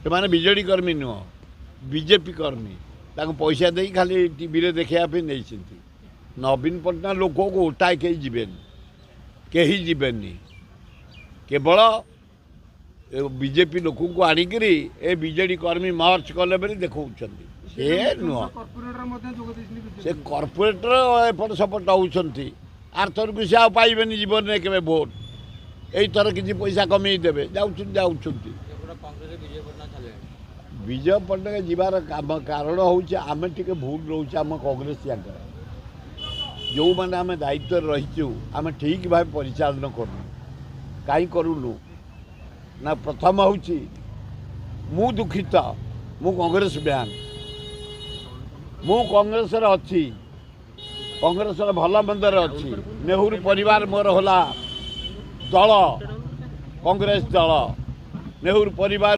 ସେମାନେ ବିଜେଡ଼ି କର୍ମୀ ନୁହଁ, ବିଜେପି କର୍ମୀ। ତାଙ୍କୁ ପଇସା ଦେଇ ଖାଲି ଟିଭିରେ ଦେଖାଇବା ପାଇଁ ନେଇଛନ୍ତି। ନବୀନ ପଟ୍ଟନାୟକ ଲୋକକୁ ଓଟାଏ କେହି ଯିବେନି। କେବଳ ବିଜେପି ଲୋକଙ୍କୁ ଆଣିକିରି ଏ ବିଜେଡ଼ି କର୍ମୀ ମାର୍ଚ୍ଚ କଲେ ବୋଲି ଦେଖାଉଛନ୍ତି। ସେ ନୁହଁ, ସେ କର୍ପୋରେଟର ଏପଟ ସେପଟ ହେଉଛନ୍ତି। ଆରଥରକୁ ସେ ଆଉ ପାଇବେନି ଜୀବନରେ କେବେ ଭୋଟ। ଏଇଥର କିଛି ପଇସା କମେଇ ଦେବେ, ଯାଉଛନ୍ତି। ବିଜୟ ପଟ୍ଟନାୟକ ଯିବାର କାରଣ ହେଉଛି ଆମେ ଟିକେ ଭୁଲ ରହୁଛି ଆମ କଂଗ୍ରେସ ଜାଗାରେ। ଯେଉଁମାନେ ଆମେ ଦାୟିତ୍ୱରେ ରହିଛୁ ଆମେ ଠିକ୍ ଭାବେ ପରିଚାଳନା କରୁନୁ। କାହିଁ କରୁନୁ ନା, ପ୍ରଥମ ହେଉଛି ମୁଁ ଦୁଃଖିତ, ମୁଁ କଂଗ୍ରେସ ମ୍ୟାନ୍, ମୁଁ କଂଗ୍ରେସରେ ଅଛି, କଂଗ୍ରେସର ଭଲ ମନ୍ଦରେ ଅଛି। ନେହେରୁ ପରିବାର ମୋର ହେଲା ଦଳ, କଂଗ୍ରେସ ଦଳ। ନେହେରୁ ପରିବାର